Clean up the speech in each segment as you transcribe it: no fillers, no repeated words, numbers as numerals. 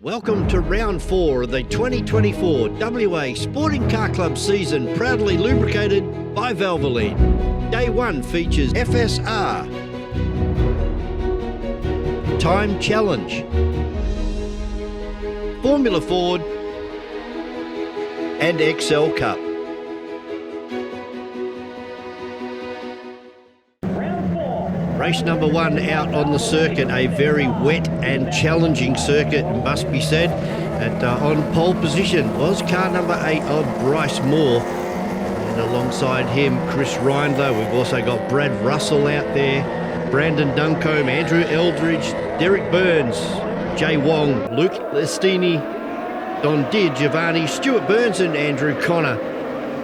Welcome to round 4 of the 2024 WA Sporting Car Club season, proudly lubricated by Valvoline. Day 1 features FSR, Time Challenge, Formula Ford and XL Cup. Race number 1 out on the circuit, a very wet and challenging circuit, must be said. On pole position was car number 8 of Bryce Moore. And alongside him, Chris Reindler. We've also got Brad Russell out there, Brandon Duncombe, Andrew Eldridge, Derek Burns, Jay Wong, Luke Lestini, Don Di Giovanni, Stuart Burns and Andrew Connor.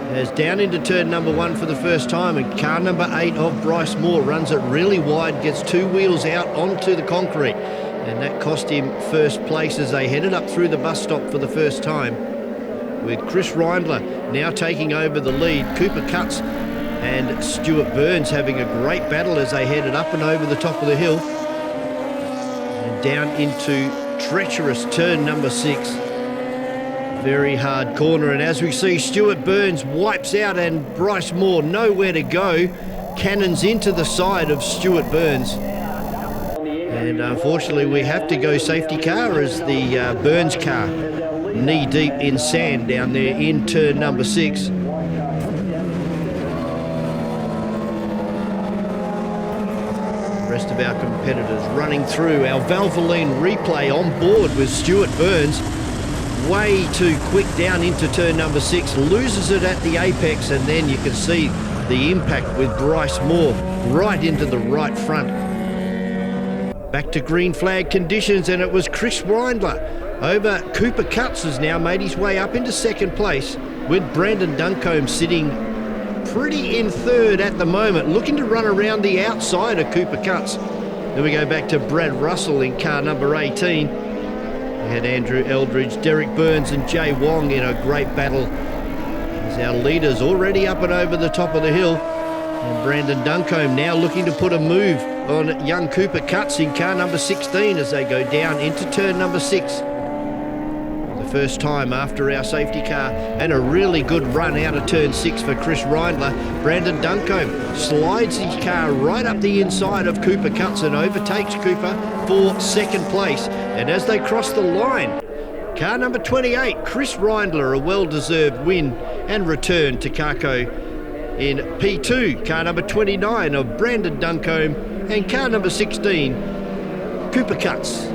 As down into turn number 1 for the first time, and car number 8 of Bryce Moore runs it really wide, gets 2 wheels out onto the concrete, and that cost him first place as they headed up through the bus stop for the first time, with Chris Reindler now taking over the lead. Cooper Cutts and Stuart Burns having a great battle as they headed up and over the top of the hill and down into treacherous turn number 6. Very hard corner, and as we see, Stuart Burns wipes out and Bryce Moore nowhere to go. Cannons into the side of Stuart Burns. And unfortunately we have to go safety car as the Burns car knee deep in sand down there in turn number 6. The rest of our competitors running through. Our Valvoline replay on board with Stuart Burns. Way too quick down into turn number 6, loses it at the apex, and then you can see the impact with Bryce Moore right into the right front. Back to green flag conditions, and it was Chris Reindler over Cooper Cutts has now made his way up into second place, with Brandon Duncombe sitting pretty in third at the moment, looking to run around the outside of Cooper Cutts. Then we go back to Brad Russell in car number 18. We had Andrew Eldridge, Derek Burns and Jay Wong in a great battle as our leaders already up and over the top of the hill. And Brandon Duncombe now looking to put a move on young Cooper Cutts in car number 16 as they go down into turn number 6. The first time after our safety car, and a really good run out of turn 6 for Chris Reindler. Brandon Duncombe slides his car right up the inside of Cooper Cutts and overtakes Cooper for second place. And as they cross the line, car number 28, Chris Reindler, a well-deserved win and return to Carco in P2. Car number 29 of Brandon Duncombe and car number 16, Cooper Cutts.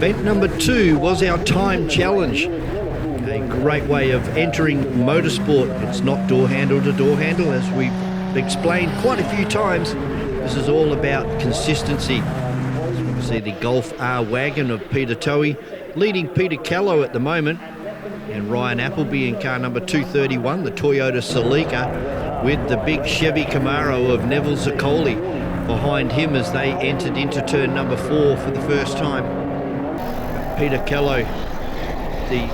Event number 2 was our time challenge. A great way of entering motorsport. It's not door handle to door handle, as we've explained quite a few times. This is all about consistency. As we can see the Golf R wagon of Peter Towie leading Peter Callow at the moment, and Ryan Appleby in car number 231, the Toyota Celica, with the big Chevy Camaro of Neville Zaccoli behind him as they entered into turn number 4 for the first time. Peter Callow, the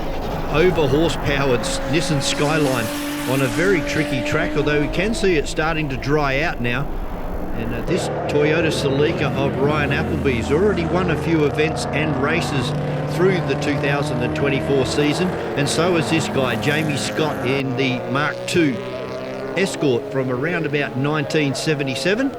over-horsepowered Nissan Skyline on a very tricky track, although we can see it starting to dry out now. And this Toyota Celica of Ryan Appleby's already won a few events and races through the 2024 season, and so has this guy, Jamie Scott, in the Mark II Escort from around about 1977.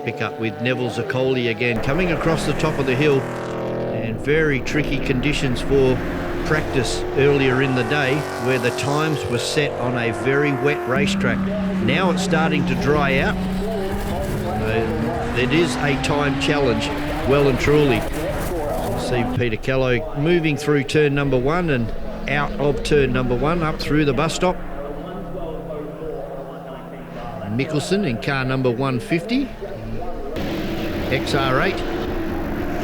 Pick up with Neville Zaccoli again, coming across the top of the hill, and very tricky conditions for practice earlier in the day where the times were set on a very wet racetrack. Now it's starting to dry out. It is a time challenge, well and truly. See Peter Callow moving through turn number 1 and out of turn number 1 up through the bus stop. Mickelson in car number 150. XR8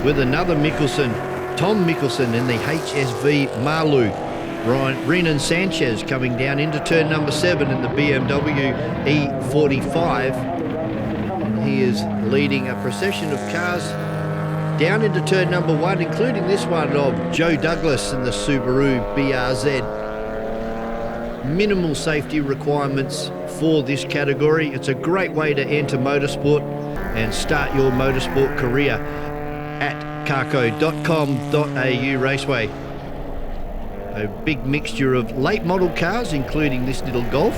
with another Mickelson, Tom Mickelson in the HSV Marlou. Renan Sanchez coming down into turn number 7 in the BMW E45. He is leading a procession of cars down into turn number 1, including this one of Joe Douglas and the Subaru BRZ. Minimal safety requirements for this category. It's a great way to enter motorsport and start your motorsport career at carco.com.au raceway. A big mixture of late model cars, including this little Golf,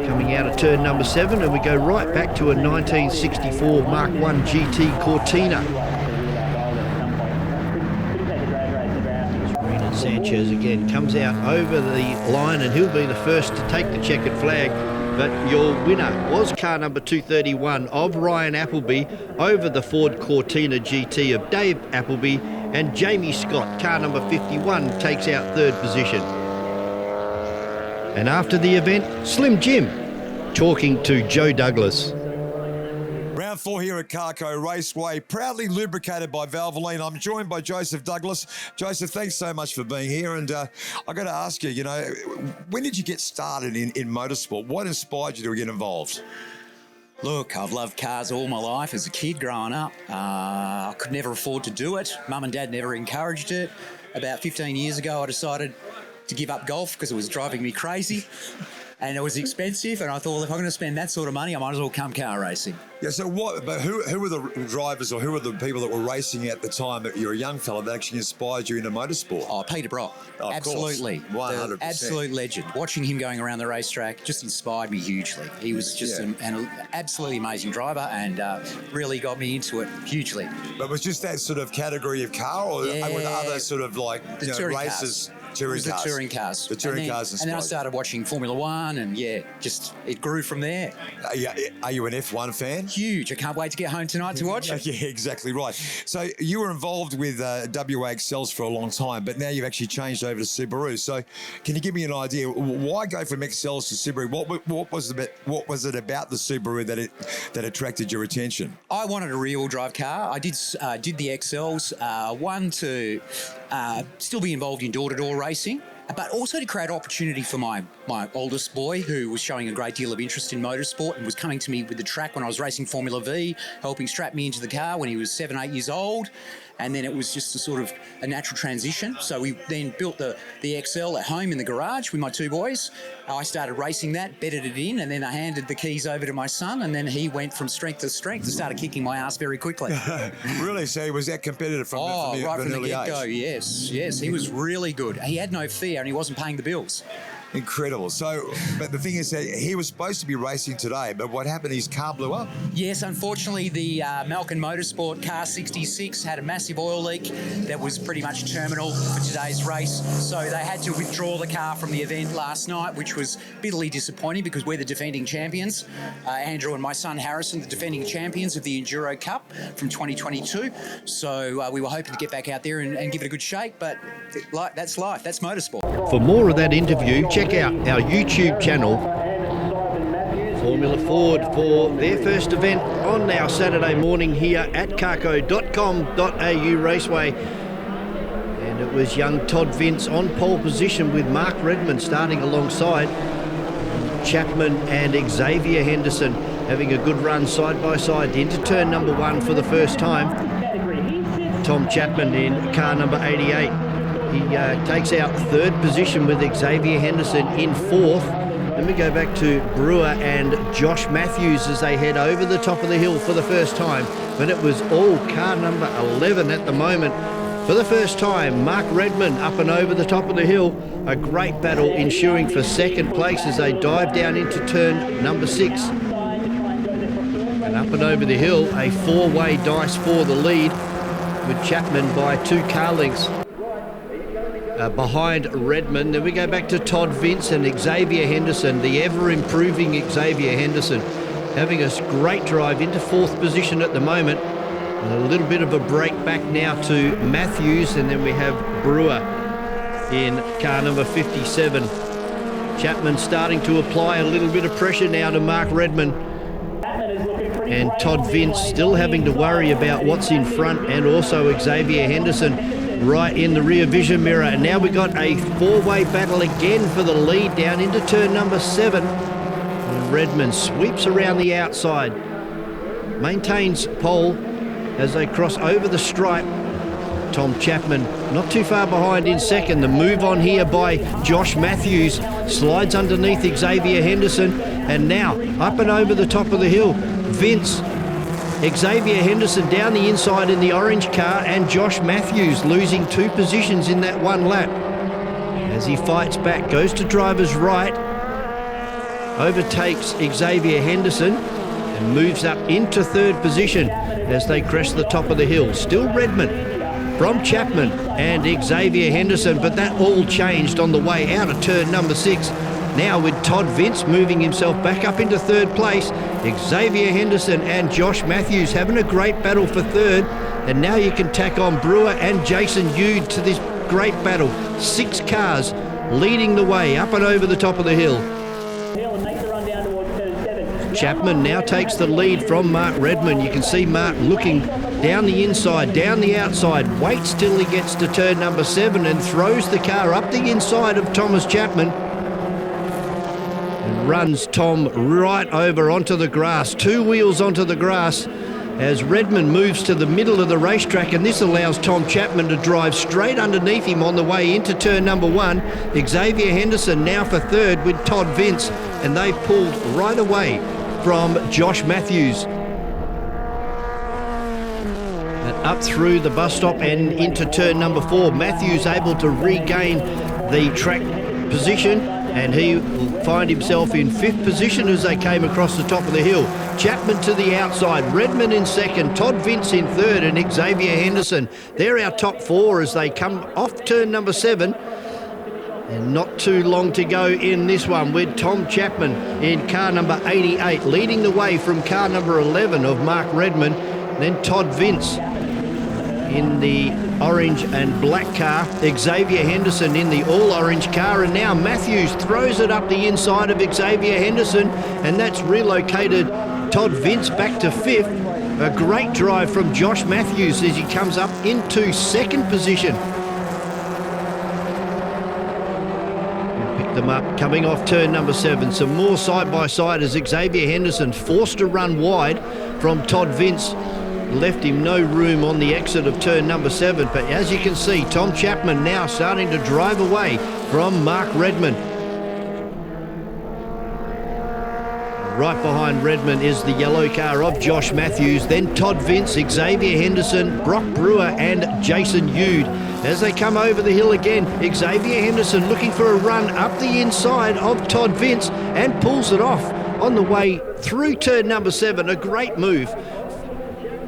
coming out of turn number 7, and we go right back to a 1964 Mark 1 GT Cortina. Sanchez again comes out over the line, and he'll be the first to take the checkered flag. But your winner was car number 231 of Ryan Appleby over the Ford Cortina GT of Dave Appleby, and Jamie Scott, car number 51, takes out third position. And after the event, Slim Jim talking to Joe Douglas. Round 4 here at Carco Raceway, proudly lubricated by Valvoline. I'm joined by Joseph Douglas. Joseph, thanks so much for being here. And I've got to ask you, when did you get started in motorsport? What inspired you to get involved? Look, I've loved cars all my life as a kid growing up. I could never afford to do it. Mum and Dad never encouraged it. About 15 years ago, I decided to give up golf because it was driving me crazy. And it was expensive, and I thought, well, if I'm going to spend that sort of money, I might as well come car racing. Yeah, so what? But who were the drivers, or who were the people that were racing at the time that you were a young fella that actually inspired you into motorsport? Oh, Peter Brock. Oh, absolutely. 100%. Absolute legend. Watching him going around the racetrack just inspired me hugely. He was just an absolutely amazing driver, and really got me into it hugely. But was just that sort of category of car, or with other sort of like touring races? Cars. Touring cars. The touring cars. The touring cars. And then I started watching Formula One, and just it grew from there. Are you an F1 fan? Huge. I can't wait to get home tonight to watch it. Yeah, exactly right. So you were involved with WA Excels for a long time, but now you've actually changed over to Subaru. So can you give me an idea, why go from Excels to Subaru? What was it about the Subaru that attracted your attention? I wanted a rear-wheel drive car. I did the Excels, one to still be involved in door-to-door racing, but also to create opportunity for my oldest boy, who was showing a great deal of interest in motorsport and was coming to me with the track when I was racing Formula V, helping strap me into the car when he was 7, 8 years old. And then it was just a natural transition. So we then built the XL at home in the garage with my 2 boys. I started racing that, bedded it in, and then I handed the keys over to my son, and then he went from strength to strength and started kicking my ass very quickly. Really? So he was that competitive from the get-go, yes. He was really good. He had no fear, and he wasn't paying the bills. Incredible. So, but the thing is that he was supposed to be racing today, but what happened? His car blew up. Yes, unfortunately, the Malkin Motorsport Car 66 had a massive oil leak that was pretty much terminal for today's race. So they had to withdraw the car from the event last night, which was bitterly disappointing because we're the defending champions. Andrew and my son Harrison, the defending champions of the Enduro Cup from 2022. So we were hoping to get back out there and give it a good shake, but that's life. That's motorsport. For more of that interview, check out our YouTube channel, Formula Ford, for their first event on our Saturday morning here at carco.com.au raceway. And it was young Todd Vince on pole position with Mark Redmond starting alongside Chapman and Xavier Henderson, having a good run side by side into turn number 1 for the first time. Tom Chapman in car number 88. He takes out third position with Xavier Henderson in 4th. Then we go back to Brewer and Josh Matthews as they head over the top of the hill for the first time. But it was all car number 11 at the moment. For the first time, Mark Redmond up and over the top of the hill. A great battle ensuing for second place as they dive down into turn number 6. And up and over the hill, a 4-way dice for the lead, with Chapman by 2 car lengths behind Redmond. Then we go back to Todd Vince and Xavier Henderson, the ever-improving Xavier Henderson, having a great drive into 4th position at the moment. A little bit of a break back now to Matthews, and then we have Brewer in car number 57. Chapman starting to apply a little bit of pressure now to Mark Redmond. And Todd Vince still having to worry about what's in front, and also Xavier Henderson right in the rear vision mirror. And now we got a 4-way battle again for the lead down into turn number 7. And Redmond sweeps around the outside. maintains pole as they cross over the stripe. Tom Chapman not too far behind in second. The move on here by Josh Matthews slides underneath Xavier Henderson, and now up and over the top of the hill, Vince, Xavier Henderson down the inside in the orange car, and Josh Matthews losing 2 positions in that one lap. As he fights back, goes to driver's right, overtakes Xavier Henderson and moves up into 3rd position as they crest the top of the hill. Still Redmond from Chapman and Xavier Henderson, but that all changed on the way out of turn number 6. Now with Todd Vince moving himself back up into 3rd place, Xavier Henderson and Josh Matthews having a great battle for 3rd, and now you can tack on Brewer and Jason Yude to this great battle. 6 cars leading the way up and over the top of the hill. Chapman now takes the lead from Mark Redmond. You can see Mark looking down the inside, down the outside, waits till he gets to turn number 7 and throws the car up the inside of Thomas Chapman and runs Tom right over onto the grass, 2 wheels onto the grass as Redmond moves to the middle of the racetrack, and this allows Tom Chapman to drive straight underneath him on the way into turn number 1. Xavier Henderson now for 3rd with Todd Vince, and they've pulled right away from Josh Matthews. And up through the bus stop and into turn number 4, Matthews able to regain the track position, and he will find himself in 5th position as they came across the top of the hill. Chapman to the outside, Redmond in 2nd, Todd Vince in 3rd, and Xavier Henderson. They're our top 4 as they come off turn number 7. And not too long to go in this one with Tom Chapman in car number 88, leading the way from car number 11 of Mark Redmond. Then Todd Vince in the orange and black car, Xavier Henderson in the all-orange car, and now Matthews throws it up the inside of Xavier Henderson, and that's relocated Todd Vince back to 5th. A great drive from Josh Matthews as he comes up into 2nd position. Them up coming off turn number 7. Some more side-by-side as Xavier Henderson forced to run wide from Todd Vince. Left him no room on the exit of turn number 7. But as you can see, Tom Chapman now starting to drive away from Mark Redmond. Right behind Redmond is the yellow car of Josh Matthews, then Todd Vince, Xavier Henderson, Brock Brewer and Jason Yude. As they come over the hill again, Xavier Henderson looking for a run up the inside of Todd Vince and pulls it off on the way through turn number 7. A great move.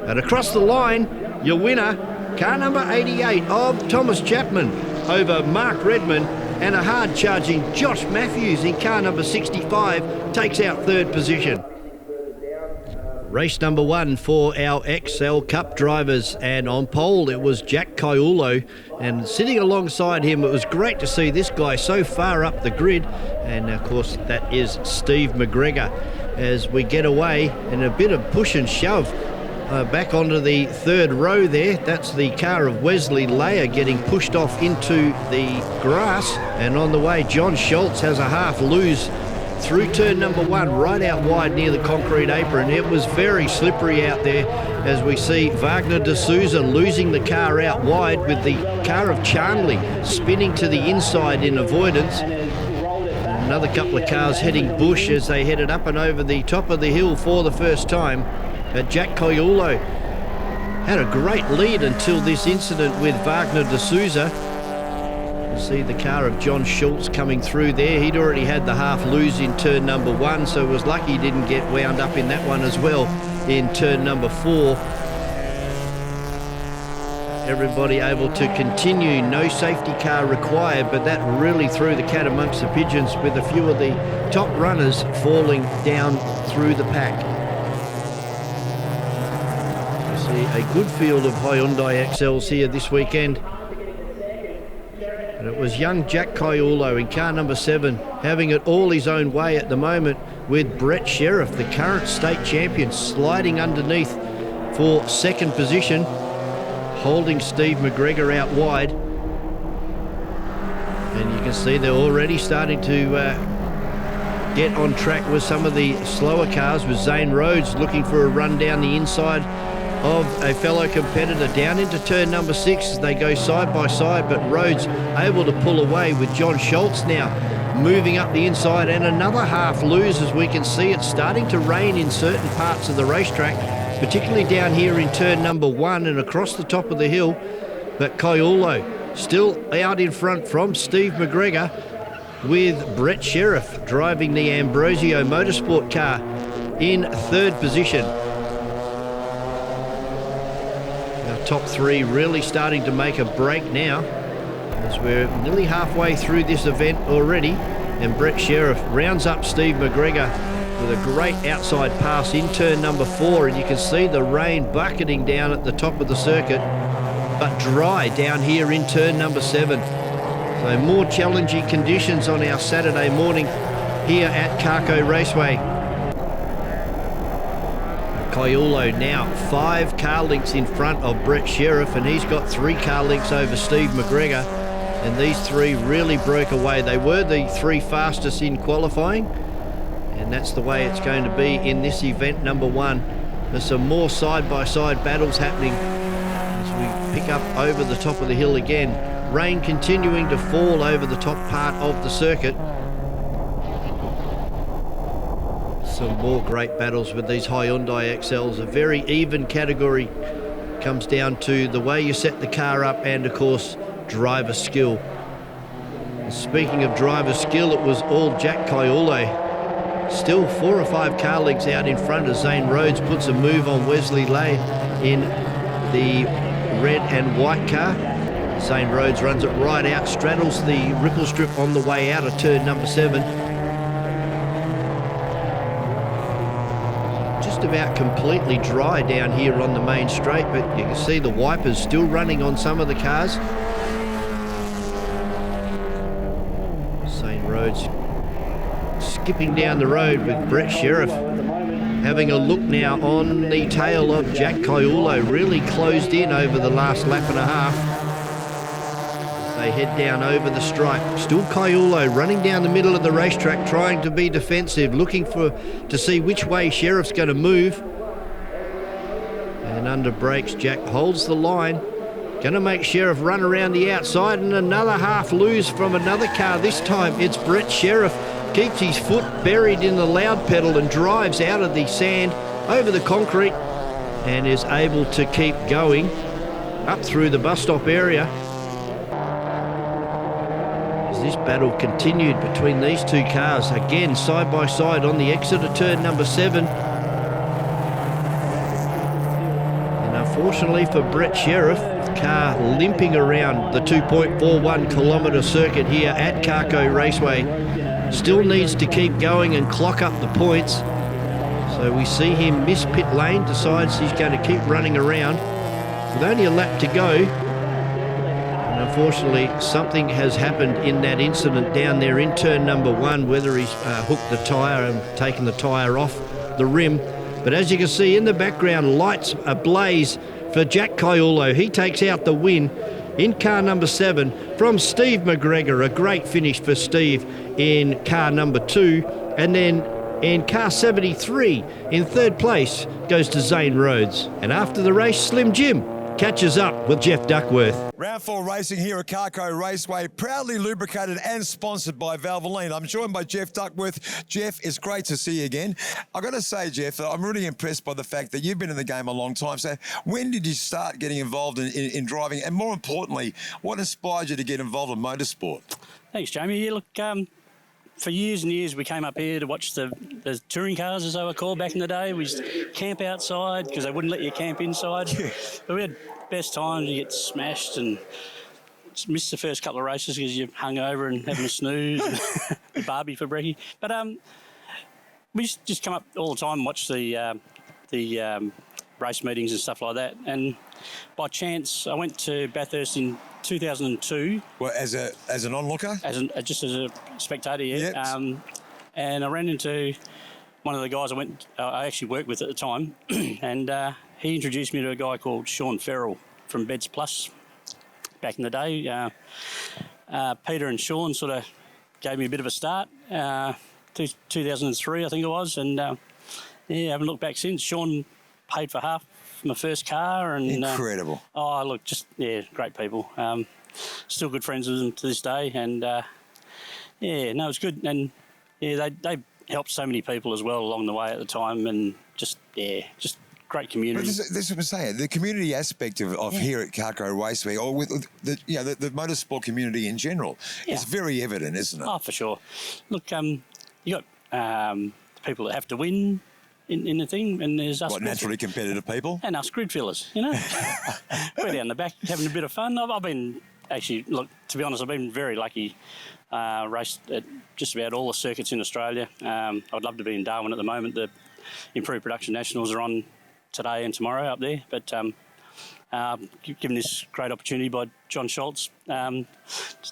And across the line, your winner, car number 88 of Thomas Chapman over Mark Redmond, and a hard-charging Josh Matthews in car number 65 takes out 3rd position. Race number 1 for our XL Cup drivers, and on pole it was Jack Caiulo, and sitting alongside him it was great to see this guy so far up the grid, and of course that is Steve McGregor. As we get away in a bit of push and shove back onto the 3rd row there, that's the car of Wesley Layer getting pushed off into the grass, and on the way John Schultz has a half lose through turn number 1, right out wide near the concrete apron. It was very slippery out there as we see Wagner de Souza losing the car out wide with the car of Charnley spinning to the inside in avoidance. Another couple of cars heading bush as they headed up and over the top of the hill for the first time. But Jack Caiulo had a great lead until this incident with Wagner de Souza. You see the car of John Schultz coming through there. He'd already had the half lose in turn number 1, so was lucky he didn't get wound up in that one as well in turn number 4. Everybody able to continue, no safety car required, but that really threw the cat amongst the pigeons with a few of the top runners falling down through the pack. A good field of Hyundai XLs here this weekend. And it was young Jack Caiulo in car number 7 having it all his own way at the moment, with Brett Sheriff, the current state champion, sliding underneath for 2nd position, holding Steve McGregor out wide. And you can see they're already starting to get on track with some of the slower cars, with Zane Rhodes looking for a run down the inside of a fellow competitor down into turn number 6 as they go side by side, but Rhodes able to pull away with John Schultz now moving up the inside, and another half lose as we can see it's starting to rain in certain parts of the racetrack, particularly down here in turn number 1 and across the top of the hill. But Kaiulo still out in front from Steve McGregor, with Brett Sheriff driving the Ambrosio Motorsport car in third position. Our top 3 really starting to make a break now, as we're nearly halfway through this event already, and Brett Sheriff rounds up Steve McGregor with a great outside pass in turn number 4, and you can see the rain bucketing down at the top of the circuit, but dry down here in turn number 7. So more challenging conditions on our Saturday morning here at Carco Raceway. Kaiulo now 5 car lengths in front of Brett Sheriff, and he's got 3 car lengths over Steve McGregor, and these 3 really broke away. They were the 3 fastest in qualifying, and that's the way it's going to be in this event number 1. There's some more side-by-side battles happening as we pick up over the top of the hill again. Rain continuing to fall over the top part of the circuit. Some more great battles with these Hyundai XLs. A very even category. Comes down to the way you set the car up and, of course, driver skill. Speaking of driver skill, it was all Jack Kaiulo. Still 4 or 5 car lengths out in front as Zane Rhodes puts a move on Wesley Lay in the red and white car. Zane Rhodes runs it right out, straddles the ripple strip on the way out of turn number 7. Just about completely dry down here on the main straight, but you can see the wipers still running on some of the cars. Zane Rhodes skipping down the road with Brett Sheriff having a look now on the tail of Jack Kaiulo, really closed in over the last lap and a half. They head down over the stripe. Still Kaiulo running down the middle of the racetrack, trying to be defensive, looking to see which way Sheriff's going to move. And under brakes, Jack holds the line. Going to make Sheriff run around the outside, and another half lose from another car. This time it's Brett Sheriff. Keeps his foot buried in the loud pedal and drives out of the sand over the concrete and is able to keep going up through the bus stop area. As this battle continued between these 2 cars, again side by side on the exit of turn number 7. And unfortunately for Brett Sheriff, the car limping around the 2.41 kilometre circuit here at Carco Raceway. Still needs to keep going and clock up the points. So we see him miss pit lane, decides he's going to keep running around with only a lap to go. And unfortunately, something has happened in that incident down there in turn number 1, whether he's hooked the tyre and taken the tyre off the rim. But as you can see in the background, lights ablaze for Jack Kaiulo. He takes out the win in car number 7 from Steve McGregor. A great finish for Steve in car number 2. And then in car 73, in third place, goes to Zane Rhodes. And after the race, Slim Jim catches up with Geoff Duckworth. Round 4 racing here at Carco Raceway, proudly lubricated and sponsored by Valvoline. I'm joined by Geoff Duckworth. Geoff, it's great to see you again. I've got to say, Geoff, I'm really impressed by the fact that you've been in the game a long time. So when did you start getting involved in driving? And more importantly, what inspired you to get involved in motorsport? Thanks, Jamie. Yeah, look, for years and years, we came up here to watch the touring cars, as they were called back in the day. We used to camp outside because they wouldn't let you camp inside. But we had best times. You get smashed and missed the first couple of races because you're hungover and having a snooze and barbie for brekkie. But we used to just come up all the time and watch the race meetings and stuff like that. And by chance, I went to Bathurst in 2002. Well, as an onlooker? Just as a spectator, yeah. Yep. And I ran into one of the guys I actually worked with at the time, and he introduced me to a guy called Sean Farrell from Beds Plus back in the day. Peter and Sean sort of gave me a bit of a start. 2003, I think it was, and yeah, haven't looked back since. Sean paid for half my first car, and Incredible. oh, look, just great people. Still good friends with them to this day, and yeah, no, it's good, and yeah, they helped so many people as well along the way at the time, and just great community. But this is what I'm saying. The community aspect of here at Carco Raceway, or with the the motorsport community in general, is very evident, isn't it? Oh, for sure. Look, you got people that have to win in the thing, and there's us. What, naturally competitive people? And us grid fillers, you know. We're down the back having a bit of fun. I've been actually, look, to be honest, I've been very lucky. Raced at just about all the circuits in Australia. I'd love to be in Darwin at the moment. The Improved Production Nationals are on today and tomorrow up there, but given this great opportunity by John Schultz to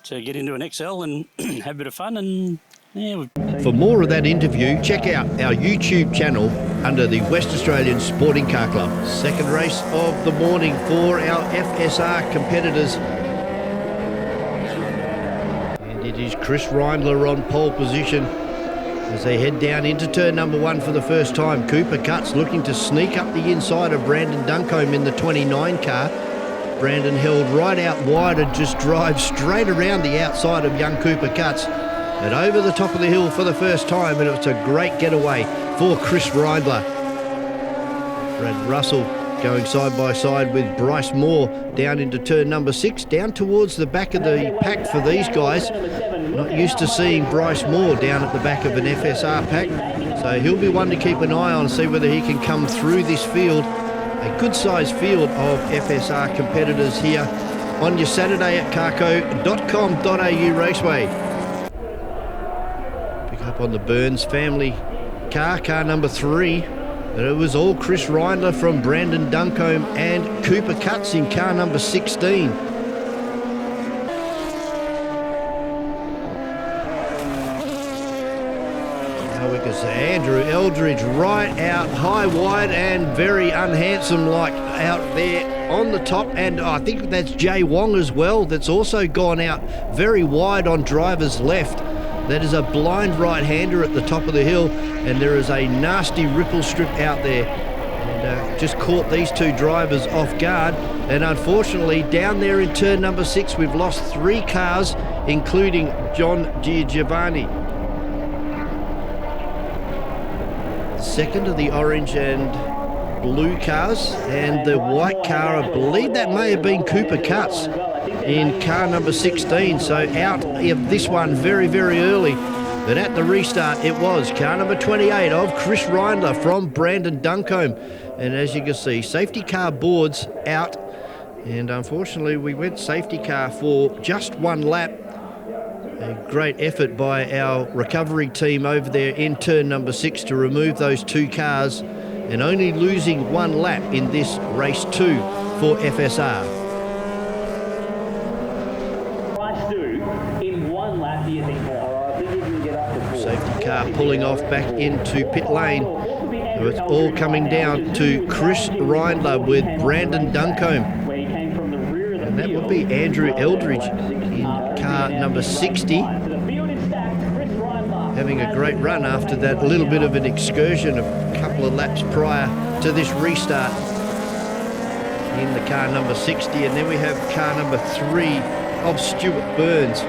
get into an XL and have a bit of fun, and yeah. For more of that interview, check out our YouTube channel under the West Australian Sporting Car Club. Second race of the morning for our FSR competitors. And it is Chris Reindler on pole position as they head down into turn number 1 for the first time. Cooper Cutts looking to sneak up the inside of Brandon Duncombe in the 29 car. Brandon held right out wide and just drives straight around the outside of young Cooper Cutts and over the top of the hill for the first time, and it was a great getaway for Chris Reindler. Brad Russell going side by side with Bryce Moore down into turn number 6, down towards the back of the pack for these guys. Not used to seeing Bryce Moore down at the back of an FSR pack, so he'll be one to keep an eye on, see whether he can come through this field. A good sized field of FSR competitors here on your Saturday at carco.com.au Raceway. Pick up on the Burns family car number 3. And it was all Chris Reindler from Brandon Duncombe and Cooper Cutts in car number 16. Now we can see Andrew Eldridge right out high, wide and very unhandsome like out there on the top. And I think that's Jay Wong as well, that's also gone out very wide on driver's left. That is a blind right-hander at the top of the hill, and there is a nasty ripple strip out there. And just caught these two drivers off guard. And unfortunately, down there in turn number 6, we've lost 3 cars, including John Giovanni. Second of the orange and blue cars, and the white car, I believe that may have been Cooper Cutts in car number 16, so out of this one very, very early. But at the restart, it was car number 28 of Chris Reindler from Brandon Duncombe. And as you can see, safety car boards out. And unfortunately, we went safety car for just 1 lap. A great effort by our recovery team over there in turn number 6 to remove those 2 cars, and only losing 1 lap in this race 2 for FSR. Safety car pulling off back into pit lane. So it's all coming down to Chris Reindler with Brandon Duncombe. And that would be Andrew Eldridge in car number 60. Having a great run after that little bit of an excursion a couple of laps prior to this restart in the car number 60. And then we have car number 3 of Stuart Burns.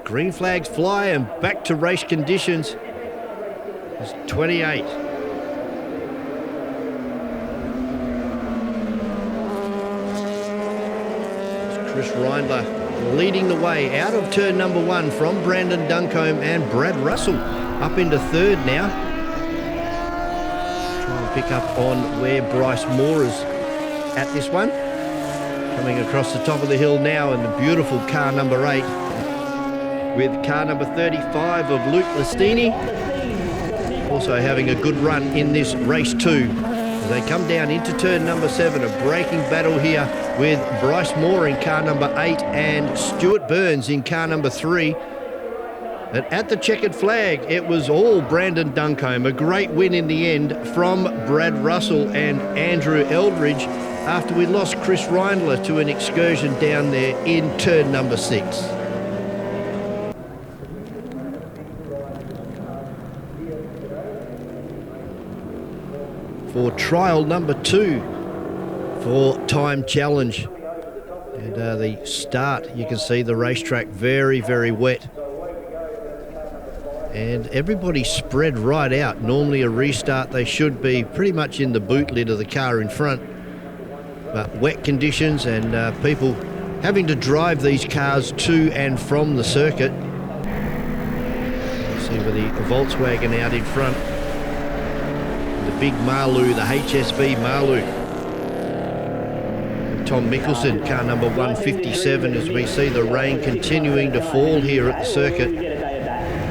Green flags fly and back to race conditions. It's 28. It's Chris Reindler leading the way out of turn number 1 from Brandon Duncombe and Brad Russell up into 3rd now. Try and pick up on where Bryce Moore is at this one. Coming across the top of the hill now in the beautiful car number 8. With car number 35 of Luke Lestini also having a good run in this race 2. As they come down into turn number 7, a braking battle here with Bryce Moore in car number 8 and Stuart Burns in car number 3. And at the checkered flag, it was all Brandon Duncombe. A great win in the end from Brad Russell and Andrew Eldridge after we lost Chris Reindler to an excursion down there in turn number 6. for trial number 2 for Time Challenge. And the start, you can see the racetrack very, very wet. And everybody spread right out. Normally a restart, they should be pretty much in the boot lid of the car in front. But wet conditions and people having to drive these cars to and from the circuit. You see with the Volkswagen out in front. The big Marlou, the HSV Marlou. Tom Mickelson, car number 157, as we see the rain continuing to fall here at the circuit.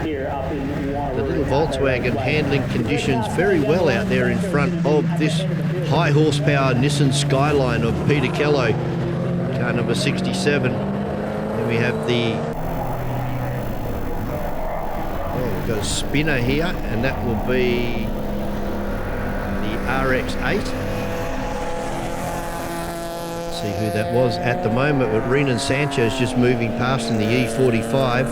The little Volkswagen handling conditions very well out there in front of this high horsepower Nissan Skyline of Peter Kello, car number 67. Then we have we've got a spinner here, and that will be the RX-8. See who that was at the moment, but Renan Sanchez just moving past in the E45.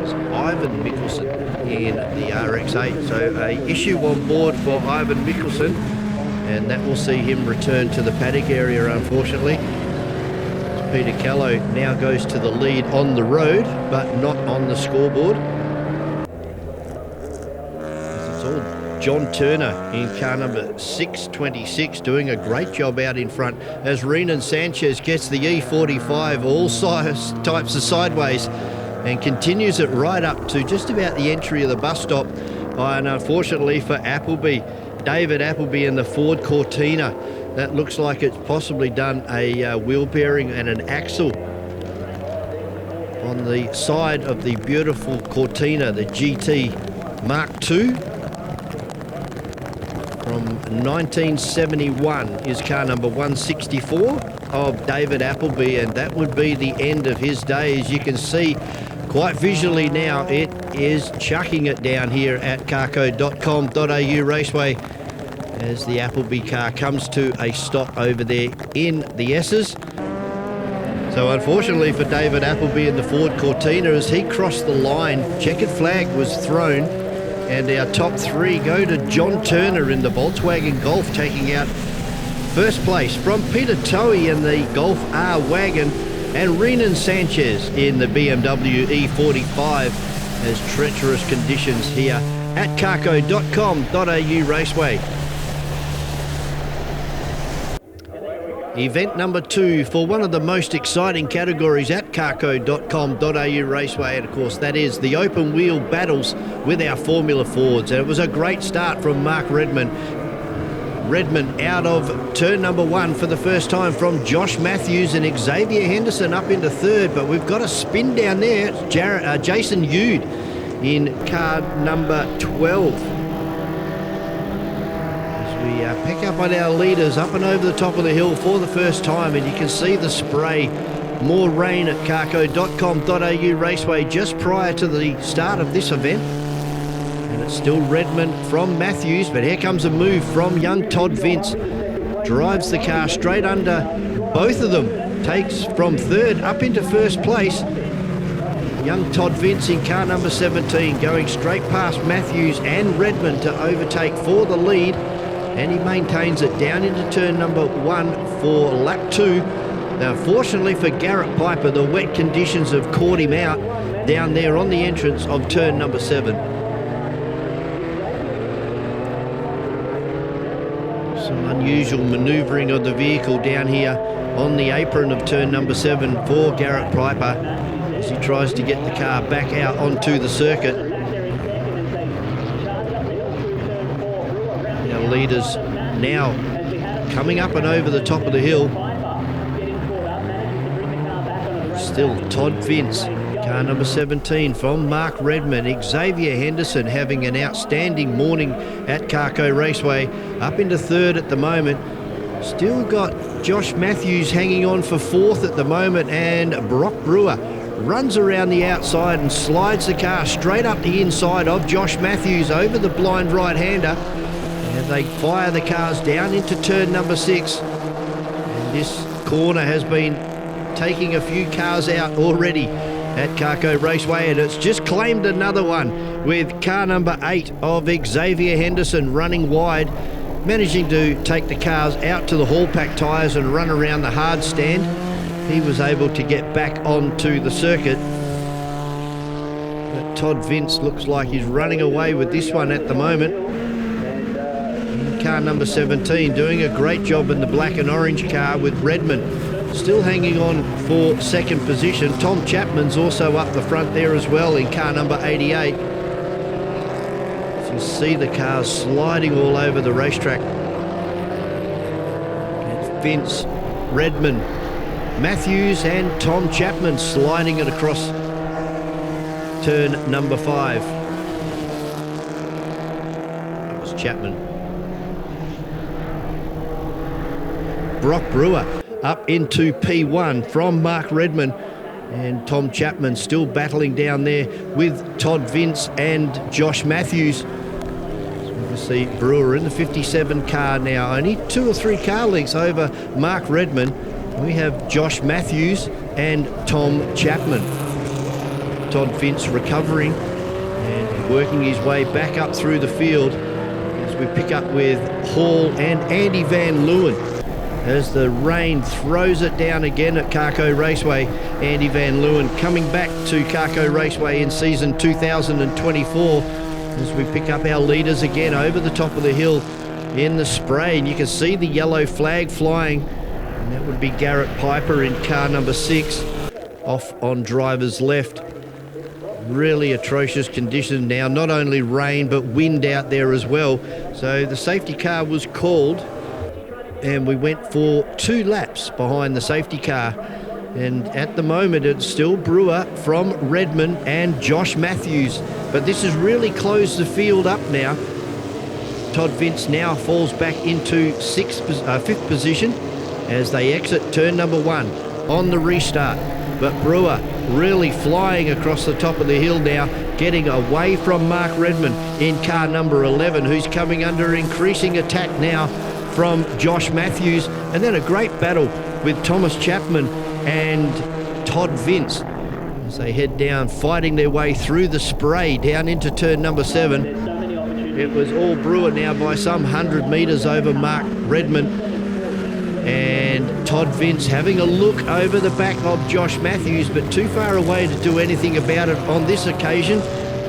It's Ivan Mickelson in the RX-8, so a issue on board for Ivan Mickelson, and that will see him return to the paddock area, unfortunately. Peter Kello now goes to the lead on the road, but not on the scoreboard. It's all John Turner in car number 626 doing a great job out in front as Renan Sanchez gets the E45 all types of sideways and continues it right up to just about the entry of the bus stop. And unfortunately for Appleby, David Appleby in the Ford Cortina, that looks like it's possibly done a wheel bearing and an axle on the side of the beautiful Cortina, the GT Mark II from 1971 is car number 164 of David Appleby, and that would be the end of his day. As you can see quite visually now, it is chucking it down here at carco.com.au Raceway as the Appleby car comes to a stop over there in the S's. So unfortunately for David Appleby in the Ford Cortina, as he crossed the line, checkered flag was thrown, and our top 3 go to John Turner in the Volkswagen Golf, taking out first place from Peter Toey in the Golf R Wagon, and Renan Sanchez in the BMW E45 as treacherous conditions here at carco.com.au Raceway. Event number 2 for one of the most exciting categories at carco.com.au Raceway, and of course that is the open wheel battles with our Formula Fords. And it was a great start from Mark Redmond out of turn number 1 for the first time from Josh Matthews and Xavier Henderson up into third, but we've got a spin down there. It's Jason Yude in car number 12. We pick up on our leaders up and over the top of the hill for the first time, and you can see the spray. More rain at carco.com.au Raceway just prior to the start of this event. And it's still Redmond from Matthews, but here comes a move from young Todd Vince. Drives the car straight under both of them. Takes from third up into first place. Young Todd Vince in car number 17 going straight past Matthews and Redmond to overtake for the lead. And he maintains it down into turn number 1 for lap 2. Now, fortunately for Garrett Piper, the wet conditions have caught him out down there on the entrance of turn number 7. Some unusual manoeuvring of the vehicle down here on the apron of turn number 7 for Garrett Piper as he tries to get the car back out onto the circuit. Leaders now coming up and over the top of the hill. Still Todd Vince, car number 17 from Mark Redmond. Xavier Henderson having an outstanding morning at Carco Raceway, up into third at the moment. Still got Josh Matthews hanging on for fourth at the moment, and Brock Brewer runs around the outside and slides the car straight up the inside of Josh Matthews over the blind right-hander. And they fire the cars down into turn number 6. And this corner has been taking a few cars out already at Carco Raceway, and it's just claimed another one with car number 8 of Xavier Henderson running wide, managing to take the cars out to the haul pack tyres and run around the hard stand. He was able to get back onto the circuit. But Todd Vince looks like he's running away with this one at the moment. Car number 17 doing a great job in the black and orange car with Redmond still hanging on for second position. Tom Chapman's also up the front there as well in car number 88. You see the cars sliding all over the racetrack. It's Vince, Redmond, Matthews and Tom Chapman sliding it across turn number 5. That was Chapman. Brock Brewer up into P1 from Mark Redmond, and Tom Chapman still battling down there with Todd Vince and Josh Matthews. So we can see Brewer in the 57 car now, only 2 or 3 car lengths over Mark Redmond. We have Josh Matthews and Tom Chapman. Todd Vince recovering and working his way back up through the field as we pick up with Hall and Andy Van Leeuwen. As the rain throws it down again at Carco Raceway, Andy Van Leeuwen coming back to Carco Raceway in season 2024 as we pick up our leaders again over the top of the hill in the spray, and you can see the yellow flag flying, and that would be Garrett Piper in car number 6 off on driver's left. Really atrocious condition now, not only rain but wind out there as well, so the safety car was called and we went for 2 laps behind the safety car, and at the moment it's still Brewer from Redmond and Josh Matthews, but this has really closed the field up now. Todd Vince now falls back into 5th position as they exit turn number 1 on the restart, but Brewer really flying across the top of the hill now, getting away from Mark Redmond in car number 11, who's coming under increasing attack now from Josh Matthews, and then a great battle with Thomas Chapman and Todd Vince as they head down, fighting their way through the spray down into turn number 7. It was all Brewer now by some 100 metres over Mark Redmond, and Todd Vince having a look over the back of Josh Matthews, but too far away to do anything about it on this occasion.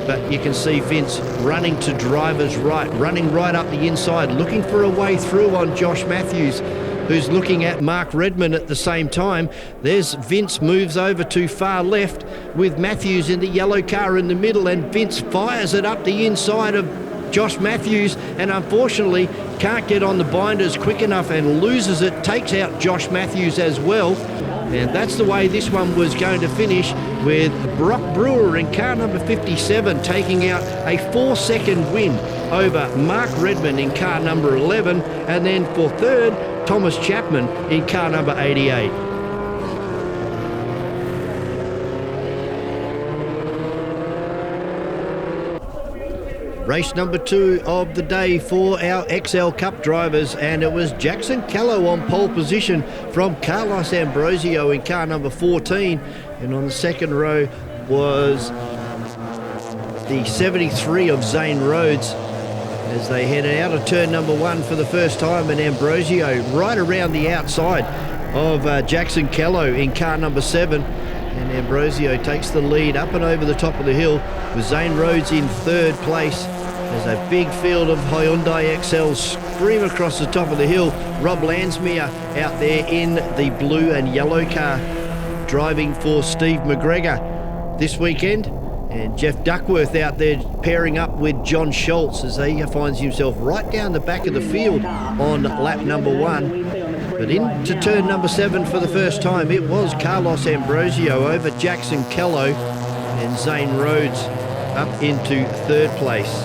But you can see Vince running to driver's right, running right up the inside, looking for a way through on Josh Matthews, who's looking at Mark Redmond at the same time. There's Vince moves over to far left with Matthews in the yellow car in the middle, and Vince fires it up the inside of Josh Matthews, and unfortunately can't get on the binders quick enough and loses it, takes out Josh Matthews as well. And that's the way this one was going to finish, with Brock Brewer in car number 57 taking out a 4-second win over Mark Redmond in car number 11, and then for third, Thomas Chapman in car number 88. Race number 2 of the day for our XL Cup drivers, and it was Jackson Callow on pole position from Carlos Ambrosio in car number 14, and on the second row was the 73 of Zane Rhodes as they headed out of turn number 1 for the first time, and Ambrosio right around the outside of Jackson Callow in car number 7. And Ambrosio takes the lead up and over the top of the hill with Zane Rhodes in third place. There's a big field of Hyundai XLs scream across the top of the hill. Rob Lansmere out there in the blue and yellow car driving for Steve McGregor this weekend. And Geoff Duckworth out there pairing up with John Schultz as he finds himself right down the back of the field on lap number 1. But into turn number 7 for the first time, it was Carlos Ambrosio over Jackson Callow, and Zane Rhodes up into third place.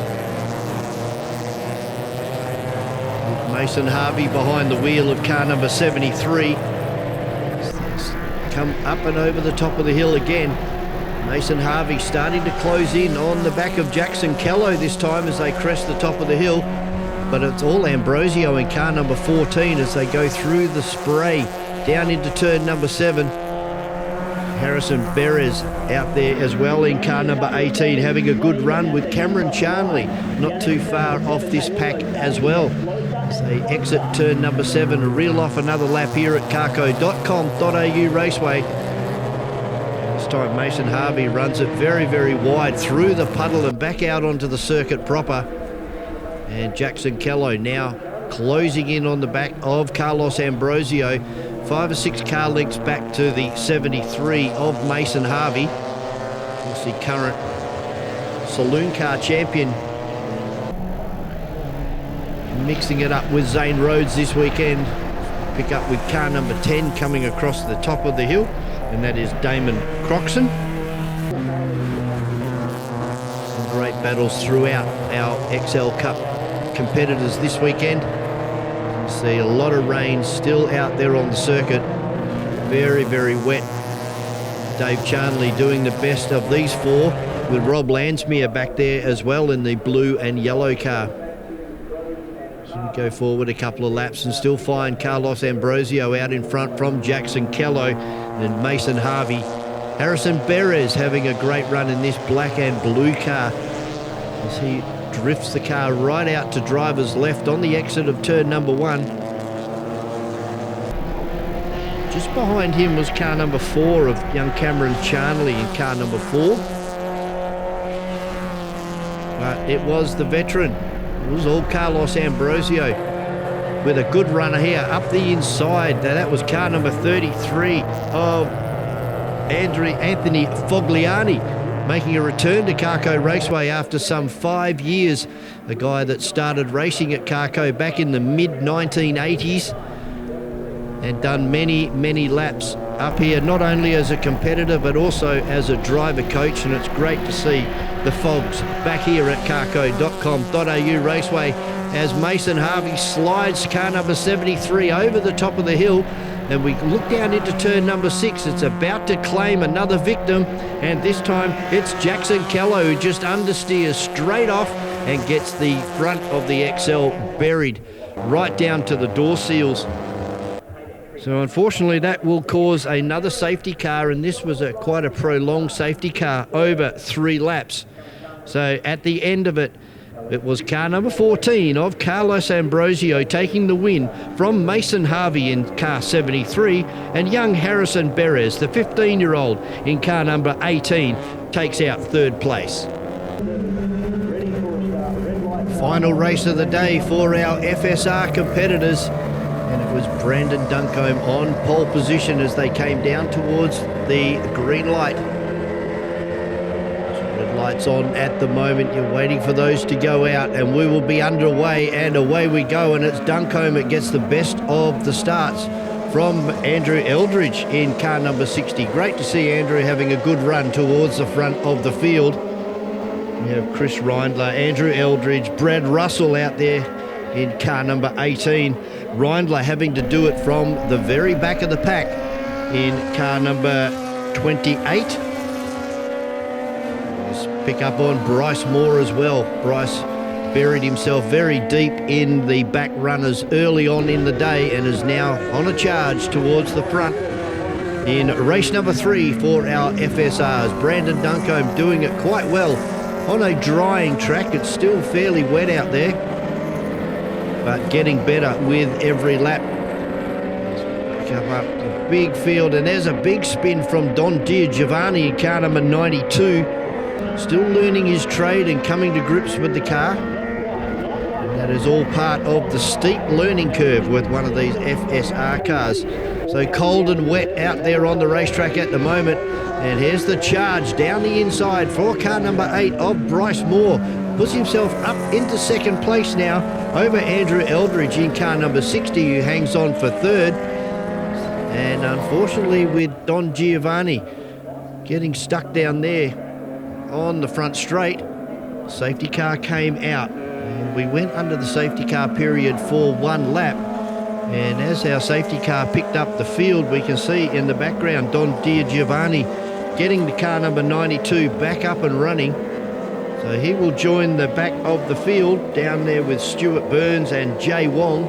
With Mason Harvey behind the wheel of car number 73. Come up and over the top of the hill again. Mason Harvey starting to close in on the back of Jackson Callow this time as they crest the top of the hill. But it's all Ambrosio in car number 14 as they go through the spray down into turn number 7. Harrison Beres out there as well in car number 18, having a good run with Cameron Charnley, not too far off this pack as well. As they exit turn number 7 and reel off another lap here at carco.com.au Raceway. This time Mason Harvey runs it very, very wide through the puddle and back out onto the circuit proper. And Jackson Kello now closing in on the back of Carlos Ambrosio. 5 or 6 car lengths back to the 73 of Mason Harvey. Of course, the current saloon car champion, mixing it up with Zane Rhodes this weekend. Pick up with car number 10 coming across the top of the hill, and that is Damon Croxon. Some great battles throughout our XL Cup competitors this weekend. See a lot of rain still out there on the circuit. Very, very wet. Dave Charnley doing the best of these 4 with Rob Landsmere back there as well in the blue and yellow car. So we go forward a couple of laps and still find Carlos Ambrosio out in front from Jackson Kello and Mason Harvey. Harrison Beres having a great run in this black and blue car as he drifts the car right out to driver's left on the exit of turn number 1. Just behind him was car number 4 of young Cameron Charnley in car number 4. But it was the veteran. It was all Carlos Ambrosio with a good runner here up the inside. Now that was car number 33 of Anthony Fogliani, making a return to Carco Raceway after some 5 years. A guy that started racing at Carco back in the mid-1980s and done many, many laps up here, not only as a competitor but also as a driver coach. And it's great to see the Fogs back here at carco.com.au Raceway as Mason Harvey slides car number 73 over the top of the hill. And we look down into turn number 6. It's about to claim another victim, and this time it's Jackson Kello who just understeers straight off and gets the front of the XL buried right down to the door seals. So unfortunately that will cause another safety car, and this was quite a prolonged safety car over 3 laps. So at the end of it, it was car number 14 of Carlos Ambrosio taking the win from Mason Harvey in car 73, and young Harrison Beres, the 15-year-old, in car number 18, takes out 3rd place. Final race of the day for our FSR competitors, and it was Brandon Duncombe on pole position as they came down towards the green light. Lights on at the moment. You're waiting for those to go out, and we will be underway, and away we go. And it's Duncombe that gets the best of the starts from Andrew Eldridge in car number 60. Great to see Andrew having a good run towards the front of the field. We have Chris Reindler, Andrew Eldridge, Brad Russell out there in car number 18. Reindler having to do it from the very back of the pack in car number 28. Pick up on Bryce Moore as well. Bryce buried himself very deep in the back runners early on in the day and is now on a charge towards the front in race number 3 for our FSRs. Brandon Duncombe doing it quite well on a drying track. It's still fairly wet out there, but getting better with every lap. Pick up a big field, and there's a big spin from Don Giovanni in car number 92. Still learning his trade and coming to grips with the car. And that is all part of the steep learning curve with one of these FSR cars. So cold and wet out there on the racetrack at the moment. And here's the charge down the inside for car number 8 of Bryce Moore. Puts himself up into 2nd place now over Andrew Eldridge in car number 60, who hangs on for 3rd. And unfortunately with Don Giovanni getting stuck down there on the front straight, safety car came out, and we went under the safety car period for 1 lap. And as our safety car picked up the field, we can see in the background Don Giovanni getting the car number 92 back up and running. So he will join the back of the field down there with Stuart Burns and Jay Wong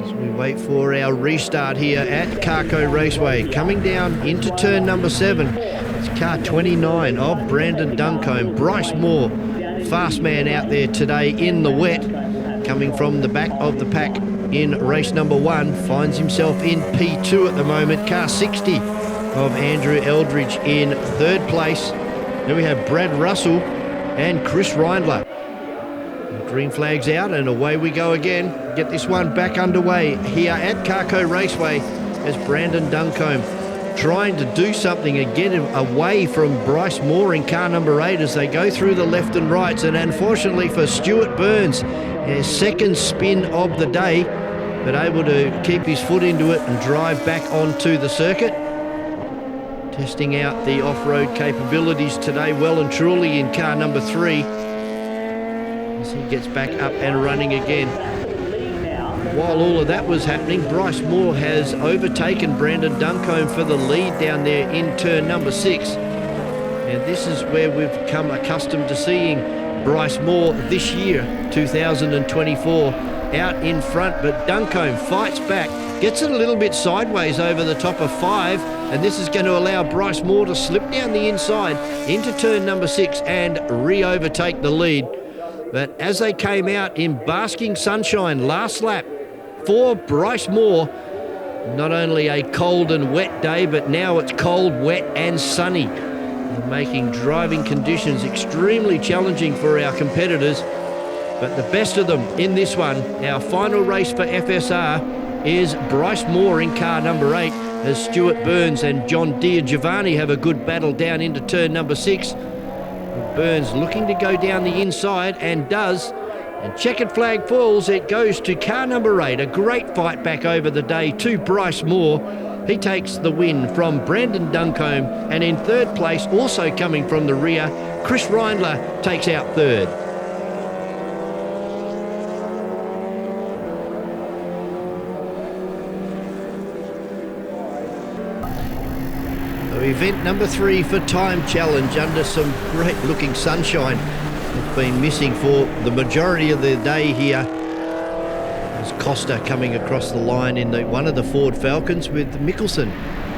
as we wait for our restart here at Carco Raceway. Coming down into turn number 7. It's car 29 of Brandon Duncombe. Bryce Moore, fast man out there today in the wet. Coming from the back of the pack in race number 1. Finds himself in P2 at the moment. Car 60 of Andrew Eldridge in 3rd place. Then we have Brad Russell and Chris Reindler. Green flag's out and away we go again. Get this one back underway here at Carco Raceway as Brandon Duncombe trying to do something and get him away from Bryce Moore in car number 8 as they go through the left and rights. And unfortunately for Stuart Burns, his 2nd spin of the day, but able to keep his foot into it and drive back onto the circuit. Testing out the off-road capabilities today well and truly in car number 3. As he gets back up and running again. While all of that was happening, Bryce Moore has overtaken Brandon Duncombe for the lead down there in turn number 6. And this is where we've become accustomed to seeing Bryce Moore this year, 2024, out in front. But Duncombe fights back, gets it a little bit sideways over the top of 5, and this is going to allow Bryce Moore to slip down the inside into turn number 6 and re-overtake the lead. But as they came out in basking sunshine last lap for Bryce Moore, not only a cold and wet day, but now it's cold, wet and sunny, making driving conditions extremely challenging for our competitors. But the best of them in this one, our final race for FSR, is Bryce Moore in car number 8, as Stuart Burns and John Giovanni have a good battle down into turn number 6. Burns looking to go down the inside and does, and checkered flag falls. It goes to car number 8. A great fight back over the day to Bryce Moore. He takes the win from Brandon Duncombe, and in 3rd place, also coming from the rear, Chris Reindler takes out 3rd. Event number 3 for Time Challenge under some great looking sunshine. It's been missing for the majority of the day here. There's Costa coming across the line in one of the Ford Falcons with Mickelson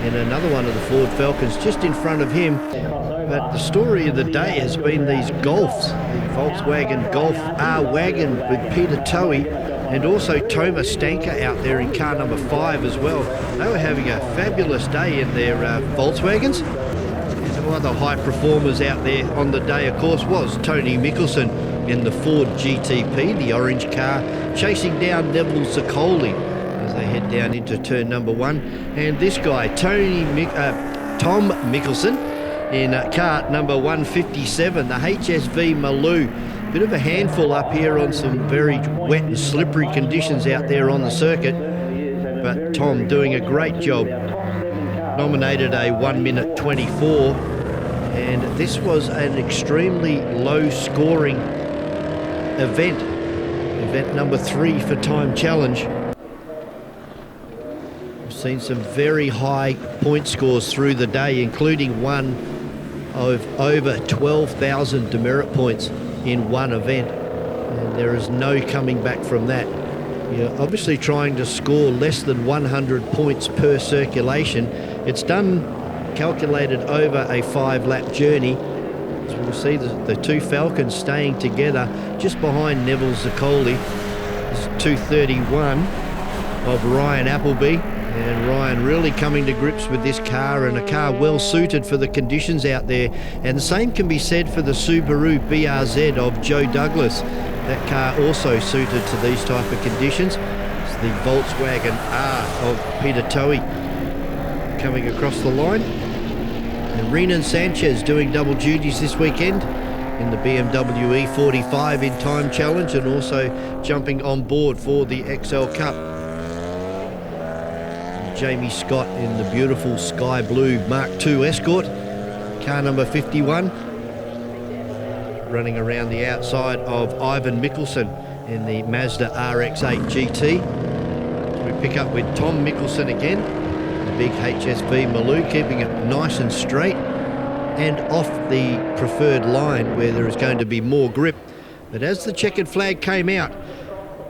in another one of the Ford Falcons just in front of him. But the story of the day has been these Golfs, the Volkswagen Golf R-Wagon with Peter Toey, and also Thomas Stanker out there in car number 5 as well. They were having a fabulous day in their Volkswagens. And one of the high performers out there on the day, of course, was Tony Mickelson in the Ford GTP, the orange car, chasing down Neville Zaccoli as they head down into turn number 1. And this guy, Tom Mickelson, in car number 157, the HSV Maloo. Bit of a handful up here on some very wet and slippery conditions out there on the circuit. But Tom doing a great job. Nominated a 1 minute 24. And this was an extremely low scoring event. Event number 3 for Time Challenge. We've seen some very high point scores through the day, including one of over 12,000 demerit points in one event, and there is no coming back from that. You're obviously trying to score less than 100 points per circulation. It's done calculated over a 5-lap journey. So we'll see the 2 Falcons staying together just behind Neville Zaccoli. This is 231 of Ryan Appleby, and Ryan really coming to grips with this car, and a car well suited for the conditions out there. And the same can be said for the Subaru BRZ of Joe Douglas. That car also suited to these type of conditions. It's the Volkswagen R of Peter Toey coming across the line. And Renan Sanchez doing double duties this weekend in the BMW E45 in Time Challenge, and also jumping on board for the XL Cup. Jamie Scott in the beautiful sky blue Mark II Escort, car number 51, running around the outside of Ivan Mickelson in the Mazda RX-8 GT. So we pick up with Tom Mickelson again, the big HSV Maloo, keeping it nice and straight and off the preferred line where there is going to be more grip. But as the checkered flag came out,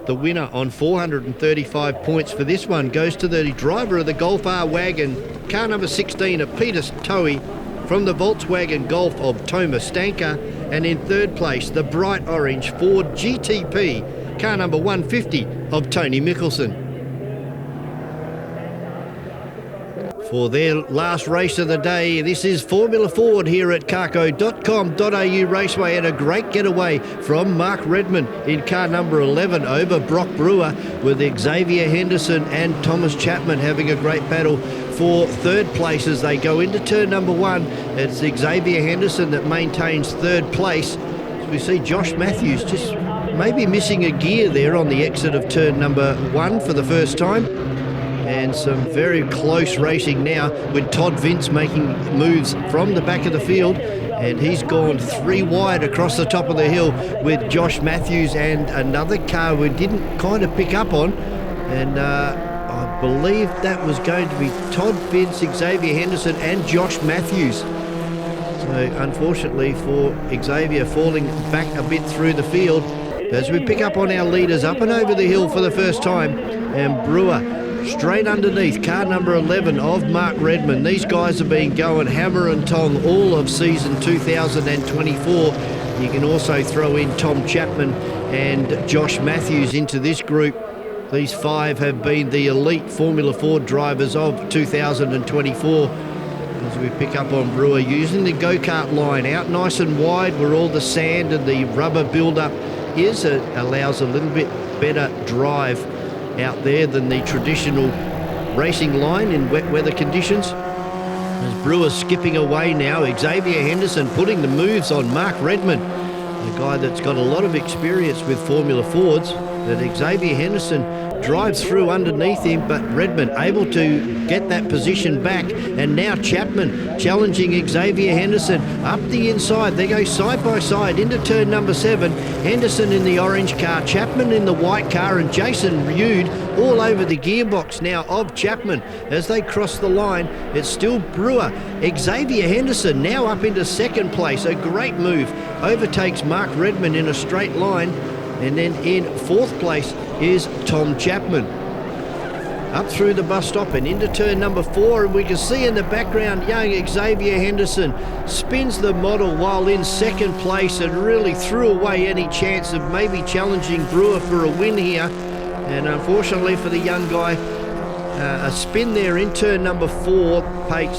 The winner on 435 points for this one goes to the driver of the Golf R Wagon, car number 16 of Peter Towie, from the Volkswagen Golf of Thomas Stanker, and in third place, the bright orange Ford GTP, car number 150 of Tony Mickelson. For their last race of the day, this is Formula Ford here at carco.com.au Raceway, and a great getaway from Mark Redmond in car number 11 over Brock Brewer, with Xavier Henderson and Thomas Chapman having a great battle for third place as they go into turn number 1. It's Xavier Henderson that maintains third place. As we see Josh Matthews just maybe missing a gear there on the exit of turn number 1 for the first time. And some very close racing now with Todd Vince making moves from the back of the field, and he's gone 3 wide across the top of the hill with Josh Matthews and another car we didn't kind of pick up on, and I believe that was going to be Todd Vince, Xavier Henderson and Josh Matthews. So unfortunately for Xavier, falling back a bit through the field as we pick up on our leaders up and over the hill for the first time, and Brewer straight underneath car number 11 of Mark Redmond. These guys have been going hammer and tong all of season 2024. You can also throw in Tom Chapman and Josh Matthews into this group. These 5 have been the elite Formula Ford drivers of 2024. As we pick up on Brewer using the go-kart line out nice and wide where all the sand and the rubber build-up is, it allows a little bit better drive out there than the traditional racing line in wet weather conditions. As Brewer's skipping away now, Xavier Henderson putting the moves on Mark Redmond, a guy that's got a lot of experience with Formula Fords. That Xavier Henderson drives through underneath him, but Redmond able to get that position back, and now Chapman challenging Xavier Henderson up the inside. They go side by side into turn number 7. Henderson in the orange car, Chapman in the white car, and Jason Reude all over the gearbox now of Chapman as they cross the line. It's still Brewer. Xavier Henderson now up into second place. A great move, overtakes Mark Redmond in a straight line. And then in fourth place is Tom Chapman. Up through the bus stop and into turn number 4, and we can see in the background young Xavier Henderson spins the model while in second place and really threw away any chance of maybe challenging Brewer for a win here. And unfortunately for the young guy, a spin there in turn number 4 takes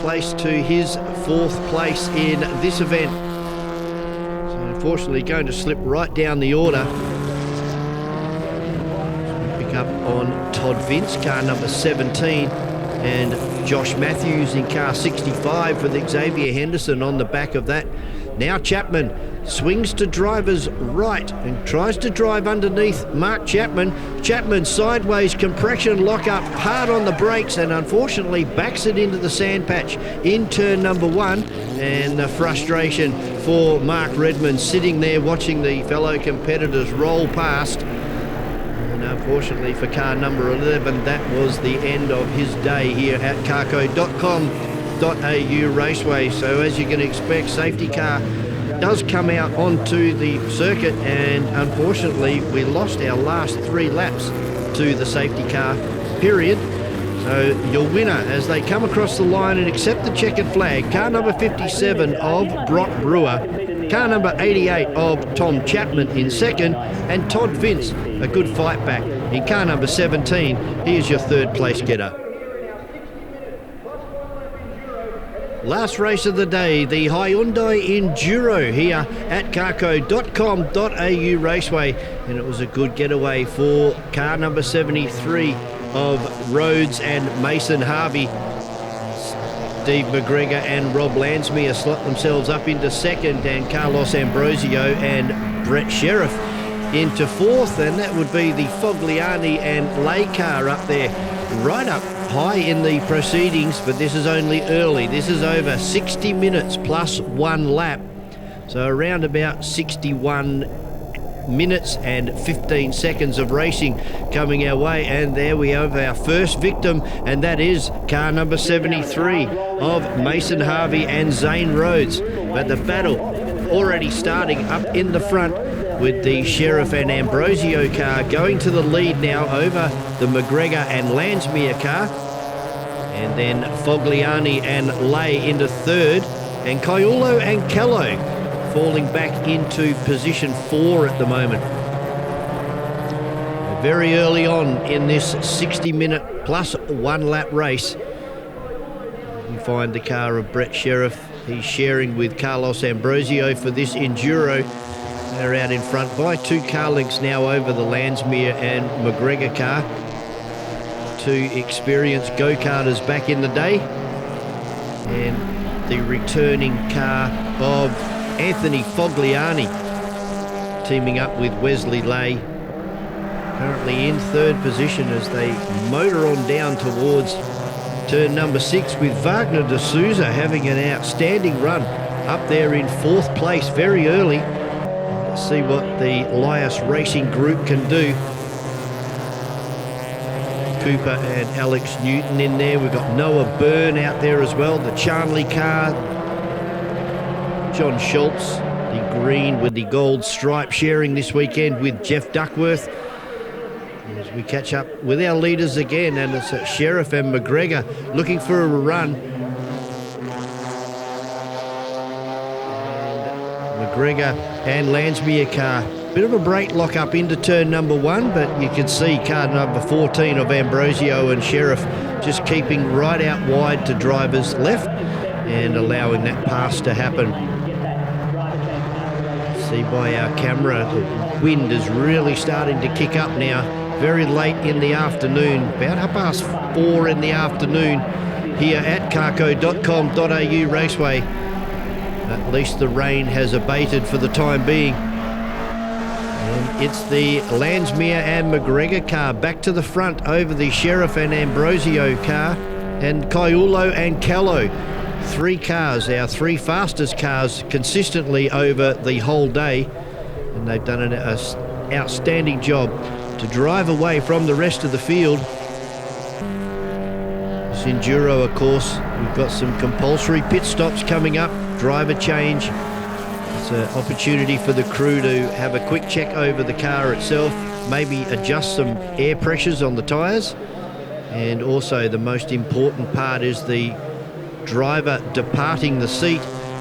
place to his 4th place in this event. Unfortunately going to slip right down the order. Pick up on Todd Vince, car number 17, and Josh Matthews in car 65 with Xavier Henderson on the back of that. Now Chapman swings to driver's right and tries to drive underneath Mark Chapman. Chapman sideways compression lock up, hard on the brakes, and unfortunately backs it into the sand patch in turn number 1. And the frustration for Mark Redmond sitting there watching the fellow competitors roll past. And unfortunately for car number 11, that was the end of his day here at carco.com.au Raceway. So as you can expect, safety car does come out onto the circuit, and unfortunately we lost our last 3 laps to the safety car period. So your winner as they come across the line and accept the checkered flag, car number 57 of Brock Brewer, car number 88 of Tom Chapman in second, and Todd Vince, a good fight back in car number 17. Here's your 3rd place getter. Last race of the day, the Hyundai Enduro here at carco.com.au Raceway, and it was a good getaway for car number 73 of Rhodes and Mason Harvey. Steve McGregor and Rob Lansmere slot themselves up into second, and Carlos Ambrosio and Brett Sheriff into 4th, and that would be the Fogliani and Lay car up there, right up high in the proceedings, but this is only early. This is over 60 minutes plus 1 lap, so around about 61 minutes and 15 seconds of racing coming our way. And there we have our first victim, and that is car number 73 of Mason Harvey and Zane Rhodes. But the battle already starting up in the front with the Sheriff and Ambrosio car going to the lead now over the McGregor and Landsmere car. And then Fogliani and Lay into third, and Caiulo and Callow falling back into position 4 at the moment. Very early on in this 60-minute plus 1 lap race, you find the car of Brett Sheriff. He's sharing with Carlos Ambrosio for this Enduro. They're out in front by 2 car lengths now over the Landsmere and McGregor car. 2 experienced go-karters back in the day. And the returning car of Anthony Fogliani teaming up with Wesley Lay. Currently in 3rd position as they motor on down towards turn number 6, with Wagner de Souza having an outstanding run up there in 4th place very early. Let's see what the Lias Racing Group can do. Cooper and Alex Newton in there. We've got Noah Byrne out there as well, the Charnley car. John Schultz, the green with the gold stripe, sharing this weekend with Geoff Duckworth. As we catch up with our leaders again, and it's Sheriff and McGregor looking for a run. And McGregor and Landsmere car, bit of a brake lock up into turn number 1, but you can see car number 14 of Ambrosio and Sheriff just keeping right out wide to drivers left and allowing that pass to happen. See by our camera, the wind is really starting to kick up now. Very late in the afternoon, about 4:30 in the afternoon here at carco.com.au Raceway. At least the rain has abated for the time being. And it's the Landsmere and McGregor car back to the front over the Sheriff and Ambrosio car, and Caiulo and Callow. 3 cars, our 3 fastest cars consistently over the whole day, and they've done an outstanding job to drive away from the rest of the field. This Enduro, of course, we've got some compulsory pit stops coming up, driver change. It's an opportunity for the crew to have a quick check over the car itself, maybe adjust some air pressures on the tyres, and also the most important part is the driver departing the seat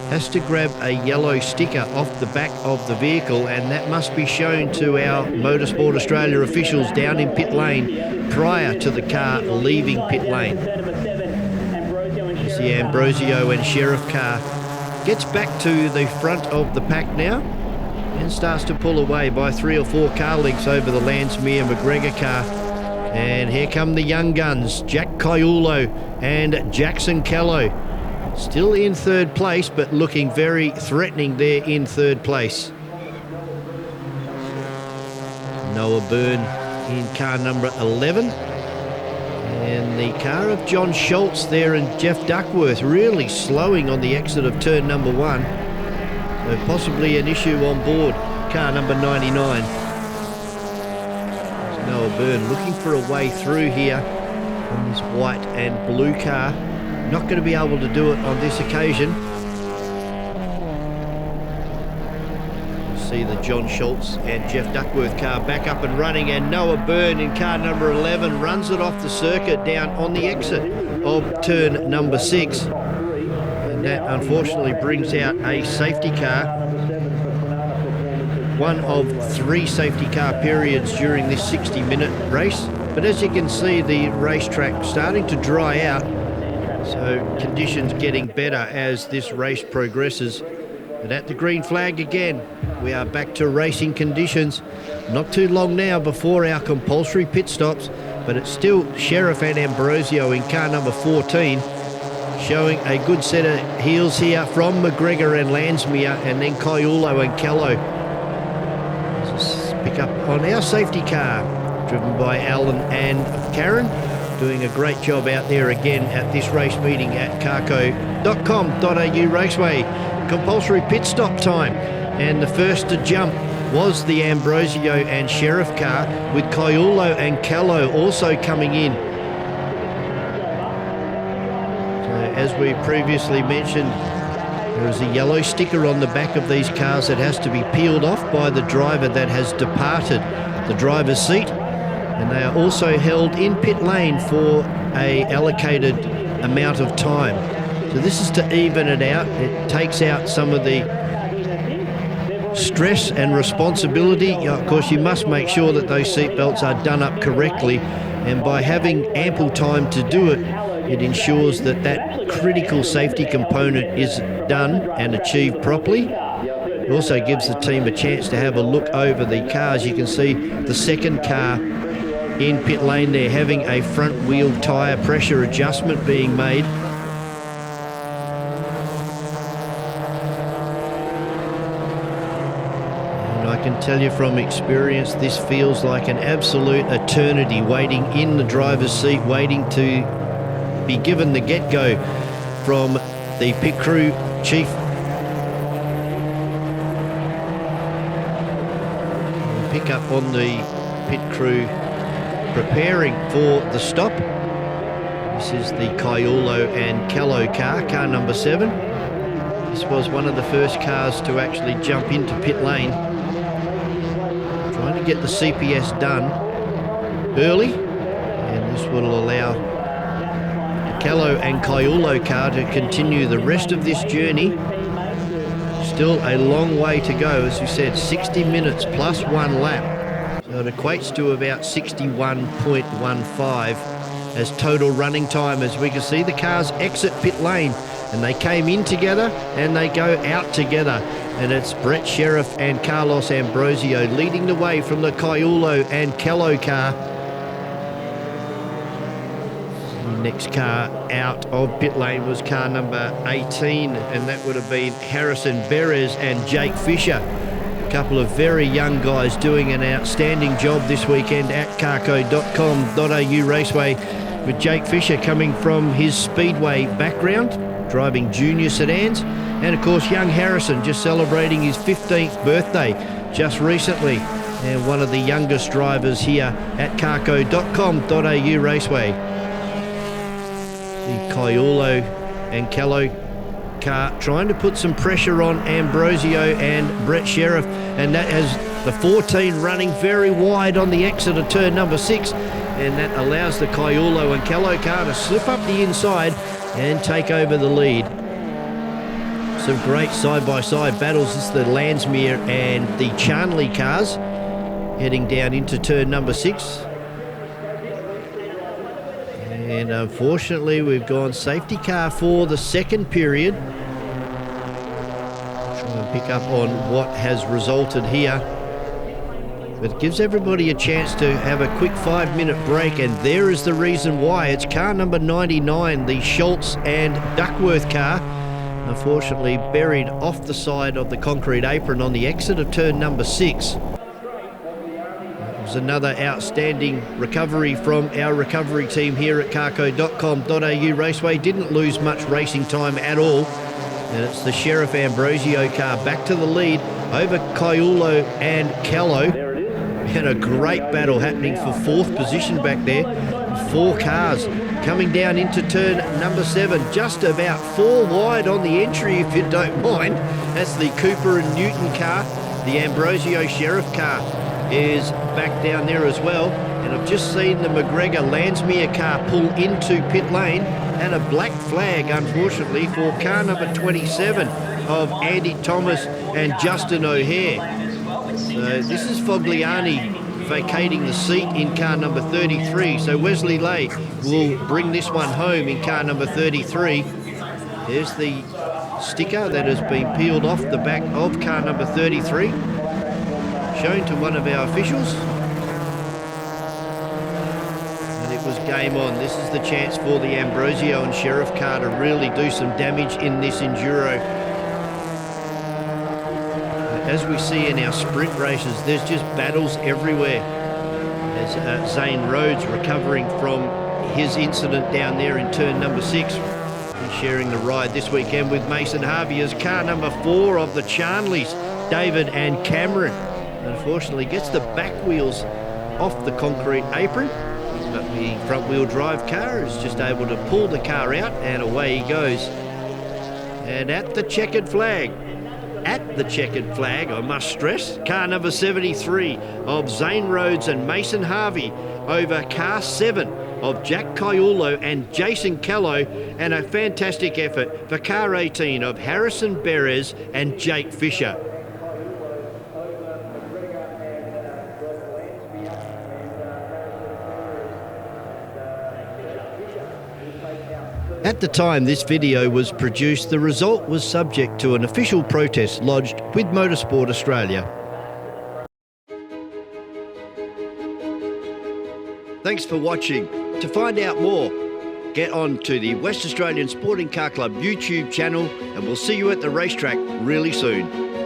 has to grab a yellow sticker off the back of the vehicle, and that must be shown to our Motorsport Australia officials down in pit lane prior to the car leaving pit lane. As the Ambrosio and Sheriff car gets back to the front of the pack now and starts to pull away by 3 or 4 car lengths over the Landsmere McGregor car. And here come the young guns, Jack Caiulo and Jackson Callow. Still in 3rd place, but looking very threatening there in 3rd place. Noah Byrne in car number 11. And the car of John Schultz there and Geoff Duckworth really slowing on the exit of turn number 1. So possibly an issue on board car number 99. There's Noah Byrne looking for a way through here on this white and blue car. Not going to be able to do it on this occasion. See the John Schultz and Geoff Duckworth car back up and running, and Noah Byrne in car number 11 runs it off the circuit down on the exit of turn number 6. And that unfortunately brings out a safety car. One of 3 safety car periods during this 60-minute race. But as you can see, the racetrack starting to dry out. So conditions getting better as this race progresses. And at the green flag again, we are back to racing conditions. Not too long now before our compulsory pit stops, but it's still Sheriff and Ambrosio in car number 14, showing a good set of heels here from McGregor and Landsmere, and then Caiulo and Callow. Let's pick up on our safety car, driven by Alan and Karen. Doing a great job out there again at this race meeting at carco.com.au Raceway. Compulsory pit stop time, and the first to jump was the Ambrosio and Sheriff car, with Caiulo and Callow also coming in. So as we previously mentioned, There is a yellow sticker on the back of these cars that has to be peeled off by the driver that has departed the driver's seat, and they are also held in pit lane for a allocated amount of time. So this is to even it out. It takes out some of the stress and responsibility. Of course, you must make sure that those seatbelts are done up correctly, and by having ample time to do it, it ensures that that critical safety component is done and achieved properly. It also gives the team a chance to have a look over the cars. You can see the second car in pit lane there having a front wheel tyre pressure adjustment being made. And I can tell you from experience, this feels like an absolute eternity waiting in the driver's seat, waiting to be given the get-go from the pit crew chief. Pick up on the pit crew preparing for the stop. This is the Caiulo and Callow car number 7. This was one of the first cars to actually jump into pit lane, trying to get the CPS done early, and this will allow the Callow and Caiulo car to continue the rest of this journey. Still a long way to go, as we said, 60 minutes plus 1 lap. So it equates to about 61.15 as total running time. As we can see, the cars exit pit lane, and they came in together and they go out together. And it's Brett Sheriff and Carlos Ambrosio leading the way from the Caiulo and Callow car. Next car out of pit lane was car number 18, and that would have been Harrison Beres and Jake Fisher. A couple of very young guys doing an outstanding job this weekend at carco.com.au Raceway, with Jake Fisher coming from his speedway background, driving junior sedans, and of course young Harrison just celebrating his 15th birthday just recently, and one of the youngest drivers here at carco.com.au Raceway. The Caiulo and Callow car trying to put some pressure on Ambrosio and Brett Sheriff, and that has the 14 running very wide on the exit of turn number 6, and that allows the Caiulo and Callow car to slip up the inside and take over the lead. Some great side-by-side battles. This is the Landsmere and the Charnley cars heading down into turn number 6. And unfortunately, we've gone safety car for the second period. Try and pick up on what has resulted here. But it gives everybody a chance to have a quick 5-minute break, and there is the reason why. It's car number 99, the Schultz and Duckworth car, unfortunately buried off the side of the concrete apron on the exit of turn number 6. Another outstanding recovery from our recovery team here at carco.com.au Raceway. Didn't lose much racing time at all, and it's the Sheriff Ambrosio car back to the lead over Caiulo and Callow, and a great battle happening for 4th position back there. 4 cars coming down into turn number 7, just about 4 wide on the entry, if you don't mind. That's the Cooper and Newton car. The Ambrosio Sheriff car is back down there as well, and I've just seen the McGregor Landsmere car pull into pit lane, and a black flag unfortunately for car number 27 of Andy Thomas and Justin O'Hare. So this is Fogliani vacating the seat in car number 33, so Wesley Lay will bring this one home in car number 33. There's the sticker that has been peeled off the back of car number 33, shown to one of our officials, and it was game on. This is the chance for the Ambrosio and Sheriff car to really do some damage in this Enduro. As we see in our sprint races, there's just battles everywhere. There's Zane Rhodes recovering from his incident down there in turn number 6. He's sharing the ride this weekend with Mason Harvey as car number 4 of the Charnleys, David and Cameron. Unfortunately gets the back wheels off the concrete apron, but the front wheel drive car is just able to pull the car out, and away he goes. And at the checkered flag, I must stress, car number 73 of Zane Rhodes and Mason Harvey over car 7 of Jack Caiulo and Jason Callow, and a fantastic effort for car 18 of Harrison Perez and Jake Fisher. At the time this video was produced, the result was subject to an official protest lodged with Motorsport Australia. Thanks for watching. To find out more, get on to the West Australian Sporting Car Club YouTube channel, and we'll see you at the racetrack really soon.